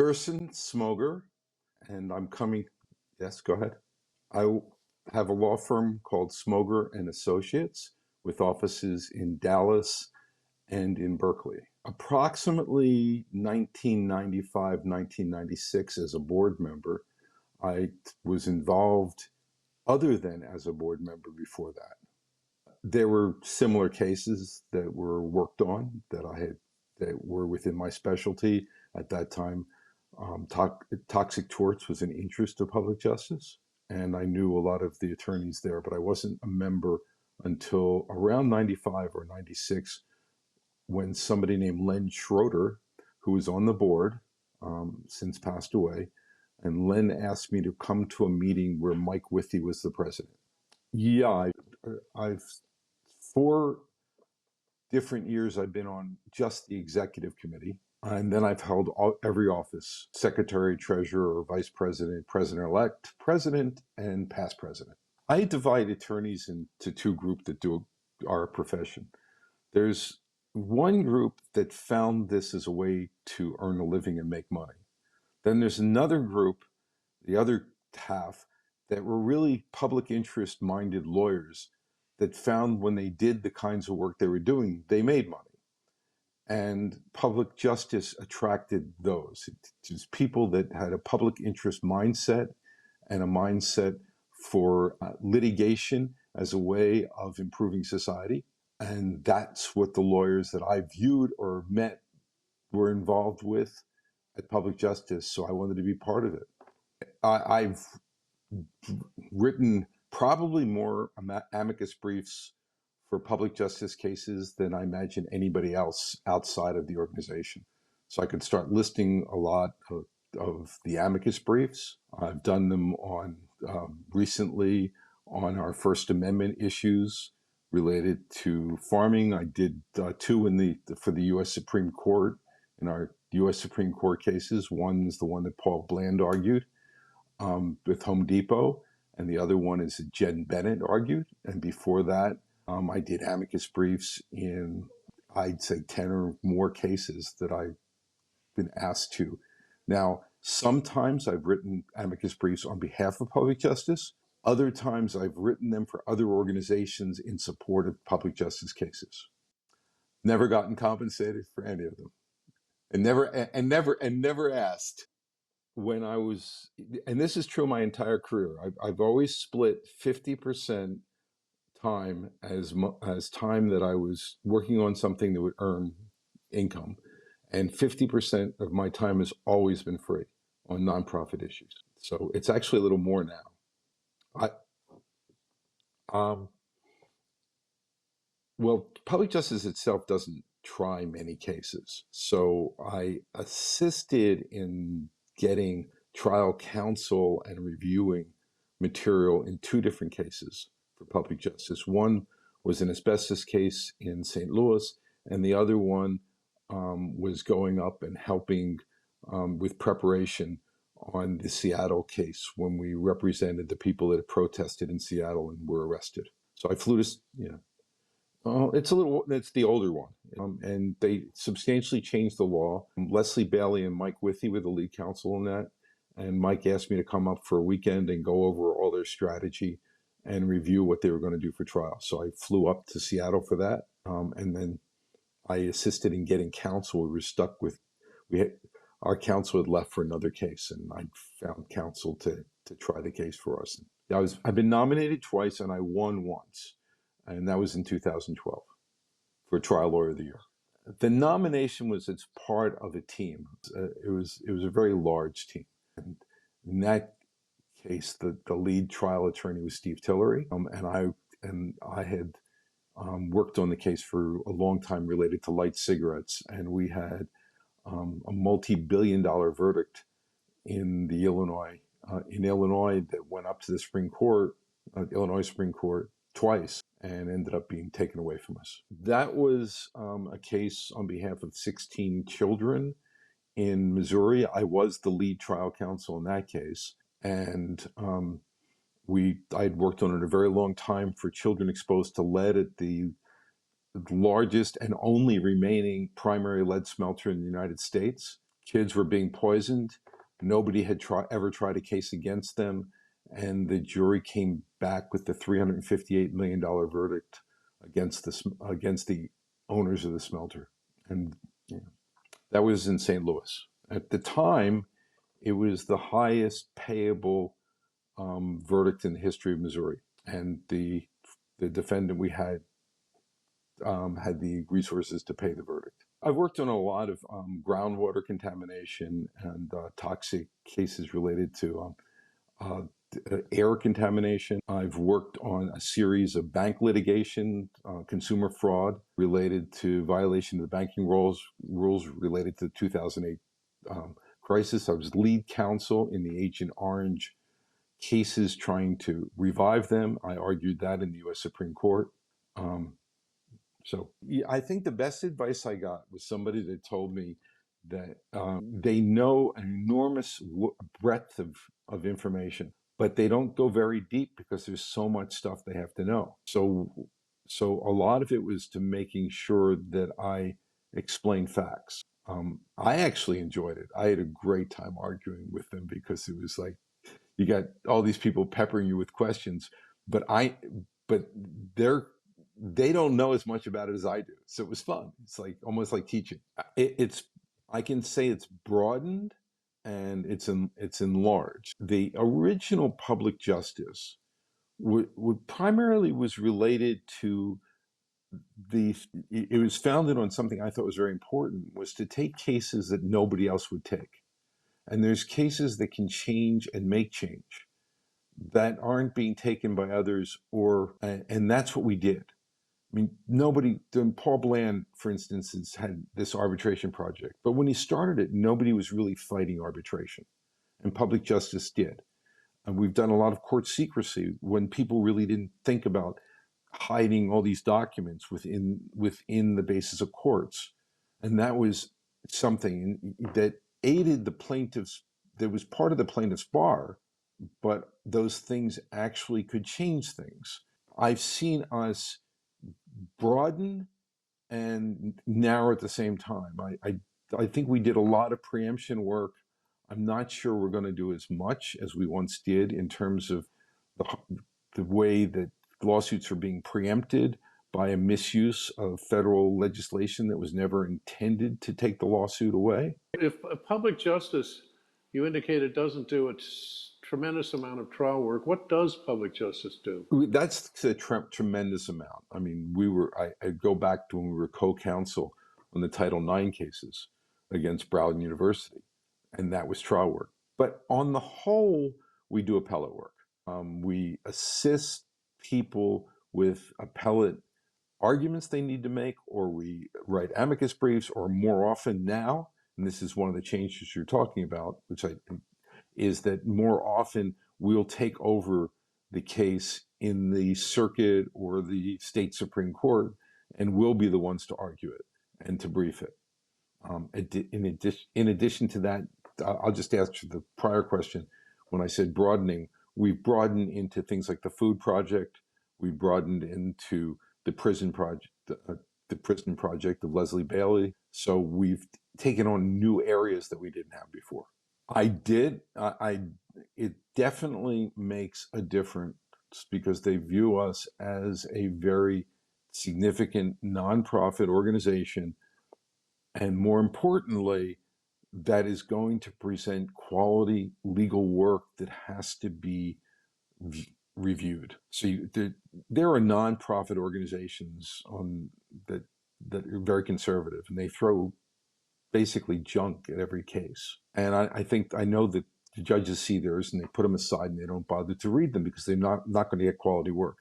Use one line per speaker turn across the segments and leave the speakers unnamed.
Gerson Smoger, and I'm coming. Yes, go ahead. I have a law firm called Smoger and Associates with offices in Dallas and in Berkeley. Approximately 1995, 1996, as a board member, I was involved other than as a board member before that. There were similar cases that were worked on that were within my specialty at that time. Toxic torts was an interest of public justice, and I knew a lot of the attorneys there, but I wasn't a member until around 95 or 96 when somebody named Len Schroeder, who was on the board, since passed away, and Len asked me to come to a meeting where Mike Withey was the president. Yeah, I've 4 different years I've been on just the executive committee. And then I've held every office: secretary, treasurer, vice president, president-elect, president, and past president. I divide attorneys into two groups that do our profession. There's one group that found this as a way to earn a living and make money. Then there's another group, the other half, that were really public interest minded lawyers that found when they did the kinds of work they were doing, they made money. And public justice attracted those. It was people that had a public interest mindset and a mindset for litigation as a way of improving society. And that's what the lawyers that I viewed or met were involved with at public justice. So I wanted to be part of it. I've written probably more amicus briefs for public justice cases than I imagine anybody else outside of the organization. So I could start listing a lot of the amicus briefs. I've done them on recently on our First Amendment issues related to farming. I did two for the U.S. Supreme Court in our U.S. Supreme Court cases. One is the one that Paul Bland argued with Home Depot, and the other one is that Jen Bennett argued. And before that, I did amicus briefs in, I'd say, 10 or more cases that I've been asked to. Now, sometimes I've written amicus briefs on behalf of public justice. Other times I've written them for other organizations in support of public justice cases. Never gotten compensated for any of them, and never asked. When I was, and this is true my entire career, I've always split 50% time as time that I was working on something that would earn income, and 50% of my time has always been free on nonprofit issues. So it's actually a little more now. Well, public justice itself doesn't try many cases. So I assisted in getting trial counsel and reviewing material in 2 different cases for public justice. One was an asbestos case in St. Louis, and the other one was going up and helping with preparation on the Seattle case when we represented the people that had protested in Seattle and were arrested. So I flew to, it's the older one. And they substantially changed the law. Leslie Bailey and Mike Withey were the lead counsel in that. And Mike asked me to come up for a weekend and go over all their strategy and review what they were going to do for trial. So I flew up to Seattle for that. And then I assisted in getting counsel. We were stuck with, our counsel had left for another case, and I found counsel to try the case for us. I've been nominated twice, and I won once. And that was in 2012 for Trial Lawyer of the Year. The nomination was as part of a team. It was a very large team. And in that case, the lead trial attorney was Steve Tillery, and I had worked on the case for a long time related to light cigarettes, and we had a multi-billion-dollar verdict in Illinois that went up to the Supreme Court, Illinois Supreme Court, twice, and ended up being taken away from us. That was a case on behalf of 16 children in Missouri. I was the lead trial counsel in that case, and I had worked on it a very long time for children exposed to lead at the largest and only remaining primary lead smelter in the United States. kids were being poisoned. Nobody had ever tried a case against them. And the jury came back with the $358 million verdict against the owners of the smelter. And that was in St. Louis. At the time, it was the highest payable verdict in the history of Missouri. And the defendant we had the resources to pay the verdict. I've worked on a lot of groundwater contamination and toxic cases related to air contamination. I've worked on a series of bank litigation, consumer fraud related to violation of the banking rules related to the 2008 crisis. I was lead counsel in the Agent Orange cases trying to revive them. I argued that in the U.S. Supreme Court. So yeah, I think the best advice I got was somebody that told me that they know an enormous breadth of information, but they don't go very deep because there's so much stuff they have to know. So a lot of it was to making sure that I explained facts. I actually enjoyed it. I had a great time arguing with them because it was like you got all these people peppering you with questions, but they don't know as much about it as I do. So it was fun. It's like almost like teaching. I can say it's broadened and it's enlarged. The original public justice would primarily was related to it was founded on something I thought was very important, was to take cases that nobody else would take. And there's cases that can change and make change that aren't being taken by others, and that's what we did. I mean, Paul Bland, for instance, has had this arbitration project, but when he started it, nobody was really fighting arbitration, and public justice did. And we've done a lot of court secrecy when people really didn't think about hiding all these documents within the basis of courts. And that was something that aided the plaintiffs, that was part of the plaintiff's bar, but those things actually could change things. I've seen us broaden and narrow at the same time. I think we did a lot of preemption work. I'm not sure we're going to do as much as we once did in terms of the way that lawsuits are being preempted by a misuse of federal legislation that was never intended to take the lawsuit away.
If public justice, you indicated, doesn't do a tremendous amount of trial work, what does public justice do?
That's a tremendous amount. I mean, I go back to when we were co-counsel on the Title IX cases against Broward University, and that was trial work. But on the whole, we do appellate work. We assist people with appellate arguments they need to make, or we write amicus briefs, or more often now, and this is one of the changes you're talking about, is that more often we'll take over the case in the circuit or the state Supreme Court, and we'll be the ones to argue it and to brief it. In addition to that, I'll just answer the prior question. When I said broadening, we've broadened into things like the food project. We broadened into the prison project, the prison project of Leslie Bailey. So we've taken on new areas that we didn't have before. It definitely makes a difference because they view us as a very significant nonprofit organization, and more importantly, that is going to present quality legal work that has to be reviewed. So there are nonprofit organizations that are very conservative, and they throw basically junk at every case. And I know that the judges see theirs and they put them aside and they don't bother to read them because they're not going to get quality work.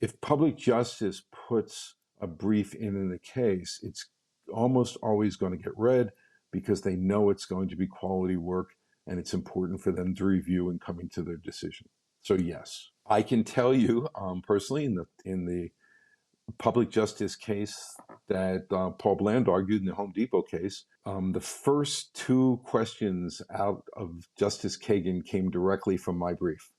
If public justice puts a brief in a case, it's almost always going to get read because they know it's going to be quality work and it's important for them to review and coming to their decision. So yes, I can tell you personally in the public justice case that Paul Bland argued in the Home Depot case, the first two questions out of Justice Kagan came directly from my brief.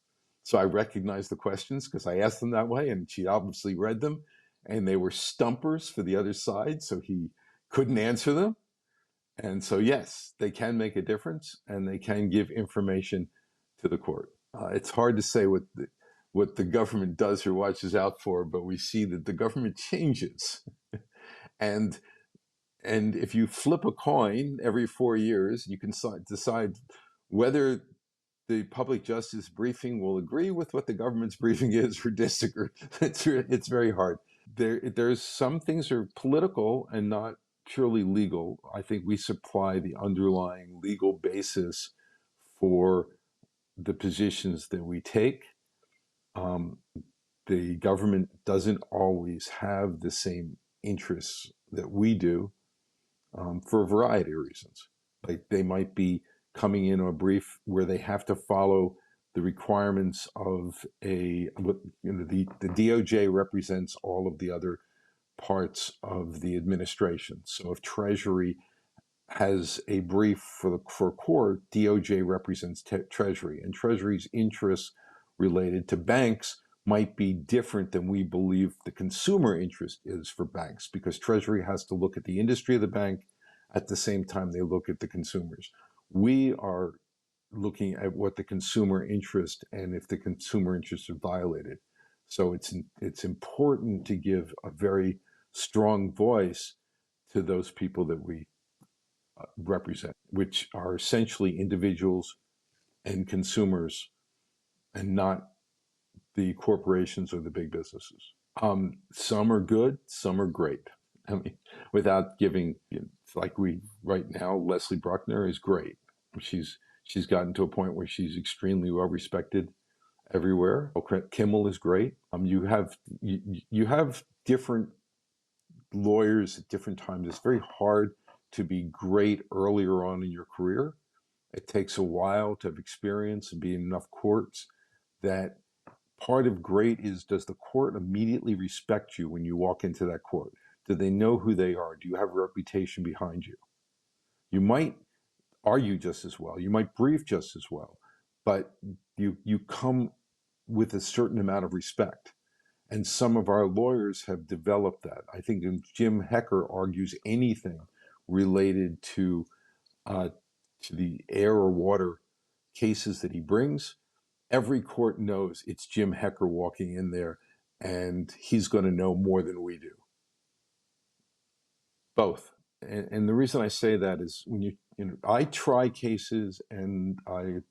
So I recognized the questions because I asked them that way, and she obviously read them, and they were stumpers for the other side, so he couldn't answer them. And so, yes, they can make a difference and they can give information to the court. It's hard to say what the government does or watches out for, but we see that the government changes. and and if you flip a coin every 4 years, you can decide whether the public justice briefing will agree with what the government's briefing is or disagree. It's very hard. There's some things are political and not purely legal. I think we supply the underlying legal basis for the positions that we take. Um, the government doesn't always have the same interests that we do, for a variety of reasons. Like they might be coming in on a brief where they have to follow the requirements of the DOJ represents all of the other parts of the administration. So if Treasury has a brief for court, DOJ represents Treasury, and Treasury's interests related to banks might be different than we believe the consumer interest is for banks, because Treasury has to look at the industry of the bank at the same time they look at the consumers. We are looking at what the consumer interest and if the consumer interests are violated. So it's important to give a very strong voice to those people that we represent, which are essentially individuals and consumers and not the corporations or the big businesses. Some are good, some are great. I mean, without giving, like we right now, Leslie Bruckner is great. She's gotten to a point where she's extremely well respected everywhere. Kimmel is great. You have different lawyers at different times. It's very hard to be great earlier on in your career. It takes a while to have experience and be in enough courts that part of great is, does the court immediately respect you when you walk into that court? Do they know who they are? Do you have a reputation behind you? You might argue just as well. You might brief just as well, but you come with a certain amount of respect. And some of our lawyers have developed that. I think Jim Hecker argues anything related uh, to the air or water cases that he brings. Every court knows it's Jim Hecker walking in there, and he's going to know more than we do. Both. And the reason I say that is when I try cases and I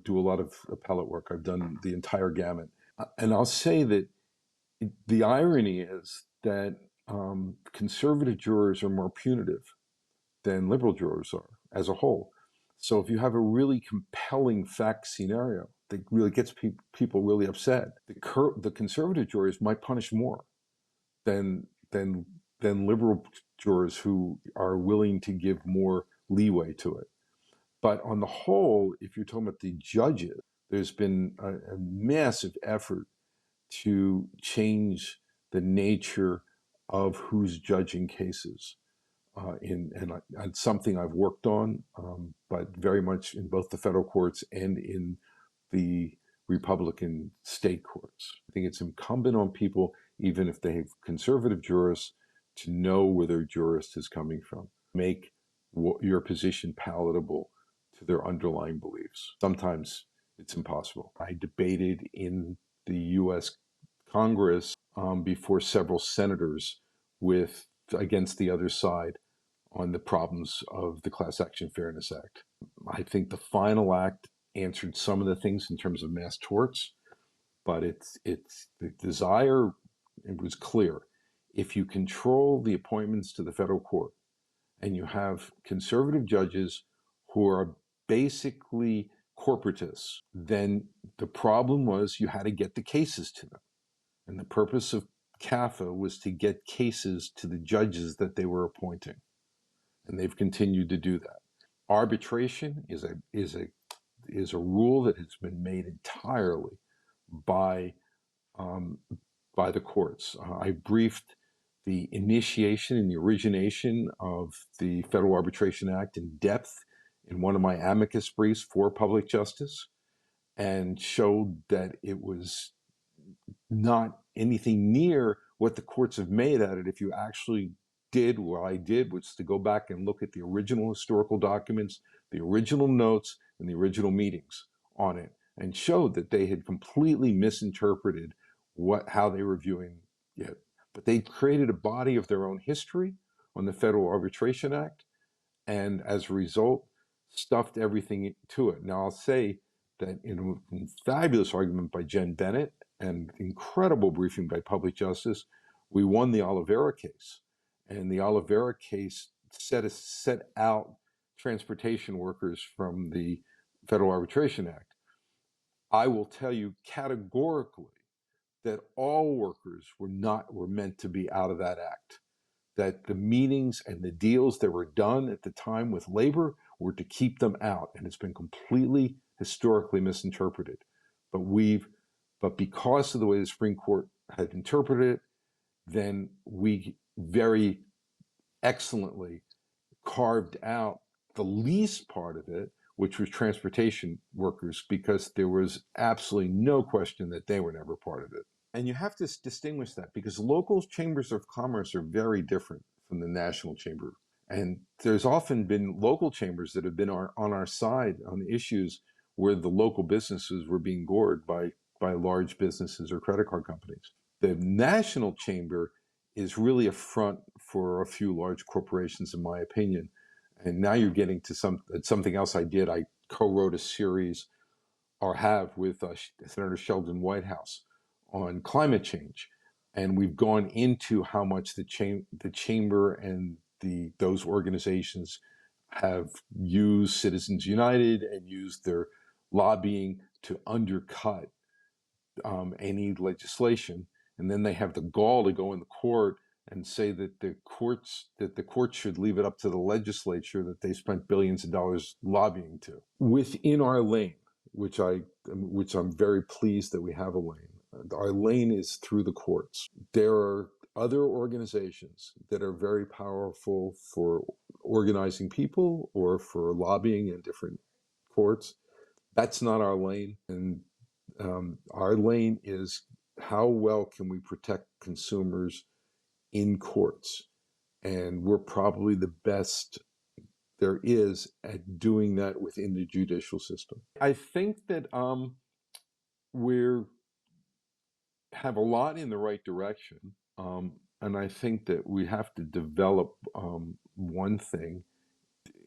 do a lot of appellate work. I've done the entire gamut. And I'll say that the irony is that conservative jurors are more punitive than liberal jurors are as a whole. So if you have a really compelling fact scenario that really gets people really upset, the conservative jurors might punish more than than than liberal jurors who are willing to give more leeway to it. But on the whole, if you're talking about the judges, there's been a massive effort to change the nature of who's judging cases. And something I've worked on, but very much in both the federal courts and in the Republican state courts. I think it's incumbent on people, even if they have conservative jurists, to know where their jurist is coming from. Make your position palatable to their underlying beliefs. Sometimes it's impossible. I debated in the U.S. Congress before several senators against the other side on the problems of the Class Action Fairness Act. I think the final act answered some of the things in terms of mass torts, but it's the desire, it was clear. If you control the appointments to the federal court and you have conservative judges who are basically corporatists, then the problem was you had to get the cases to them. And the purpose of CAFA was to get cases to the judges that they were appointing. And they've continued to do that. Arbitration is a rule that has been made entirely by by the courts. I briefed the initiation and the origination of the Federal Arbitration Act in depth in one of my amicus briefs for public justice, and showed that it was not anything near what the courts have made at it if you actually what I did was to go back and look at the original historical documents, the original notes, and the original meetings on it, and showed that they had completely misinterpreted how they were viewing it. But they created a body of their own history on the Federal Arbitration Act, and as a result, stuffed everything to it. Now, I'll say that in a fabulous argument by Jen Bennett and incredible briefing by Public Justice, we won the Oliveira case. And the Oliveira case set out transportation workers from the Federal Arbitration Act. I will tell you categorically that all workers were meant to be out of that act, that the meetings and the deals that were done at the time with labor were to keep them out, and it's been completely historically misinterpreted. But because of the way the Supreme Court had interpreted it, then we very excellently carved out the least part of it, which was transportation workers, because there was absolutely no question that they were never part of it. And you have to distinguish that, because local chambers of commerce are very different from the national chamber. And there's often been local chambers that have been on our side on issues where the local businesses were being gored by large businesses or credit card companies. The national chamber is really a front for a few large corporations, in my opinion. And now you're getting to something else I did. I co-wrote a series, or have, with Senator Sheldon Whitehouse on climate change, and we've gone into how much the chamber and those organizations have used Citizens United and used their lobbying to undercut any legislation, and then they have the gall to go in the court and say that the courts should leave it up to the legislature that they spent billions of dollars lobbying to within our lane, which I'm very pleased that we have a lane. Our lane is through the courts. There are other organizations that are very powerful for organizing people or for lobbying in different courts. That's not our lane. And our lane is how well can we protect consumers in courts? And we're probably the best there is at doing that within the judicial system. I think that we're have a lot in the right direction. And I think that we have to develop one thing.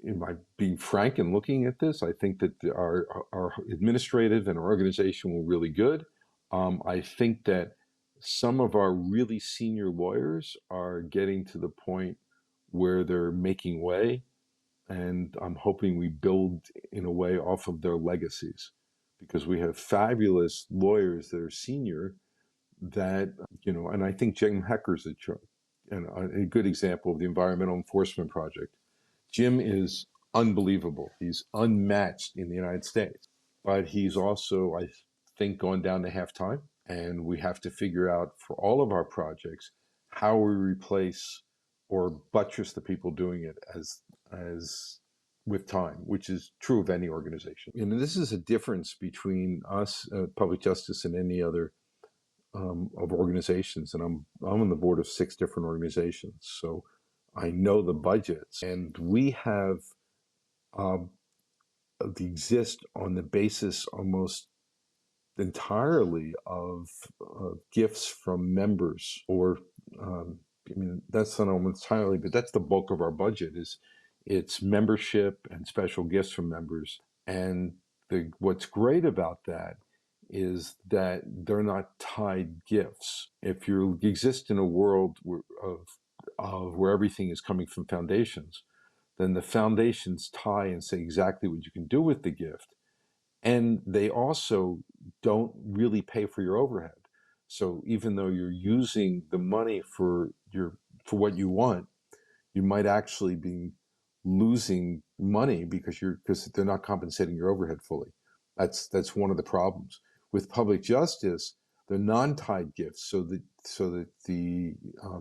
By being frank and looking at this, I think that our administrative and our organization were really good. I think that some of our really senior lawyers are getting to the point where they're making way, and I'm hoping we build in a way off of their legacies, because we have fabulous lawyers that are senior that, and I think Jim Hecker's a good example of the Environmental Enforcement Project. Jim is unbelievable. He's unmatched in the United States, but he's also, I think, gone down to halftime, and we have to figure out for all of our projects how we replace or buttress the people doing it as with time, which is true of any organization. And this is a difference between us, public justice, and any other of organizations. And I'm on the board of 6 different organizations, so I know the budgets, and we have they exist on the basis almost entirely of gifts from members, or that's not almost entirely, but that's the bulk of our budget. It's membership and special gifts from members. And what's great about that is that they're not tied gifts. If you exist in a world where everything is coming from foundations, then the foundations tie and say exactly what you can do with the gift. And they also don't really pay for your overhead. So even though you're using the money for what you want, you might actually be losing money because they're not compensating your overhead fully. That's one of the problems. With public justice, they're non-tied gifts, so that the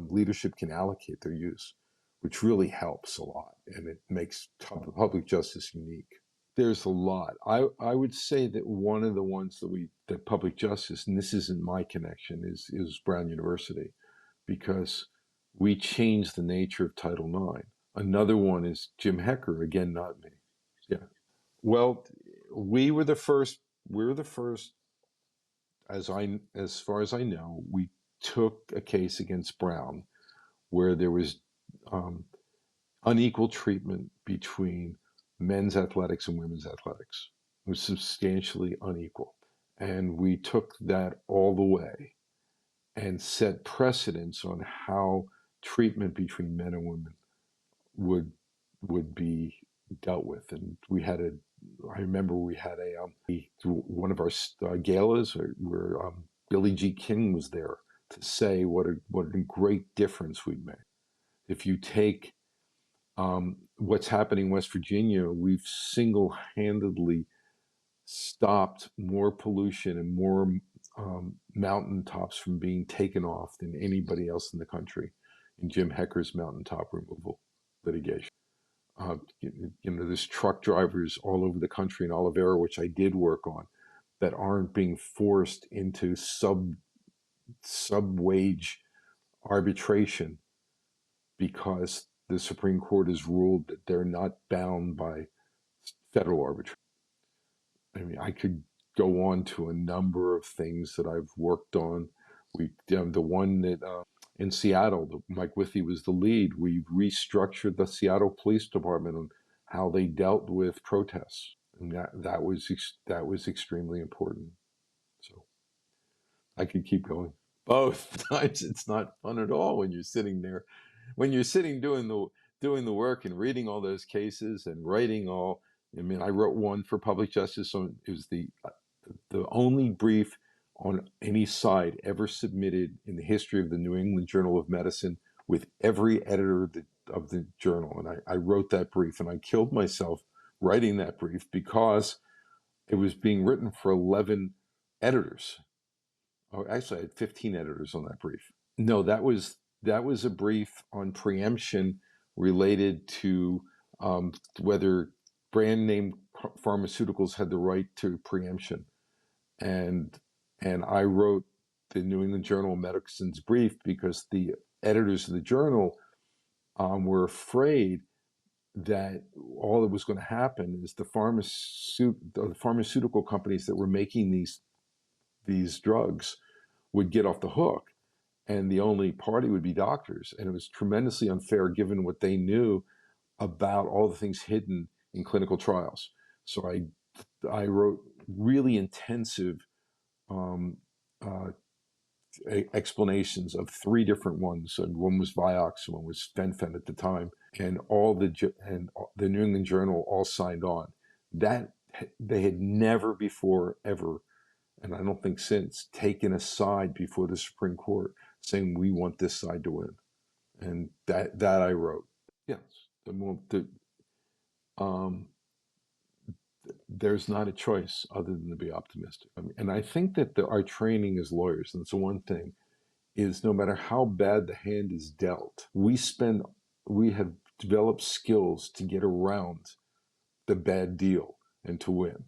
leadership can allocate their use, which really helps a lot, and it makes public justice unique. There's a lot. I would say that one of the ones that public justice, and this isn't my connection, is Brown University, because we changed the nature of Title IX. Another one is Jim Hecker, again, not me. Yeah. Well, we were the first. We were the first, as far as I know, we took a case against Brown where there was um, unequal treatment between men's athletics and women's athletics. It was substantially unequal. And we took that all the way and set precedents on how treatment between men and women would would be dealt with. And I remember we had one of our galas where Billie Jean King was there to say what a great difference we'd made. If you take what's happening in West Virginia, we've single-handedly stopped more pollution and more mountaintops from being taken off than anybody else in the country in Jim Hecker's mountaintop removal litigation. There's truck drivers all over the country in Oliveira, which I did work on, that aren't being forced into sub-wage arbitration because the Supreme Court has ruled that they're not bound by federal arbitration. I mean, I could go on to a number of things that I've worked on. The one that in Seattle, Mike Withey was the lead. We restructured the Seattle Police Department on how they dealt with protests, and that was extremely important. So I could keep going. Both times it's not fun at all when you're sitting there, doing the work and reading all those cases and writing all. I mean, I wrote one for Public Justice on it was the only brief on any side ever submitted in the history of the New England Journal of Medicine with every editor of the journal. And I wrote that brief, and I killed myself writing that brief because it was being written for 11 editors. Oh, actually, I had 15 editors on that brief. No, that was a brief on preemption related to whether brand name pharmaceuticals had the right to preemption, and I wrote the New England Journal of Medicine's brief because the editors of the journal were afraid that all that was going to happen is the pharmaceutical companies that were making these drugs would get off the hook, and the only party would be doctors. And it was tremendously unfair given what they knew about all the things hidden in clinical trials. So I wrote really intensive explanations of 3 different ones. And one was Vioxx, one was Fen-Phen at the time, and the New England Journal all signed on. That they had never before ever, and I don't think since, taken a side before the Supreme Court saying we want this side to win. And that I wrote. Yes, there's not a choice other than to be optimistic. I mean, and I think that our training as lawyers, and it's the one thing, is no matter how bad the hand is dealt, we have developed skills to get around the bad deal and to win.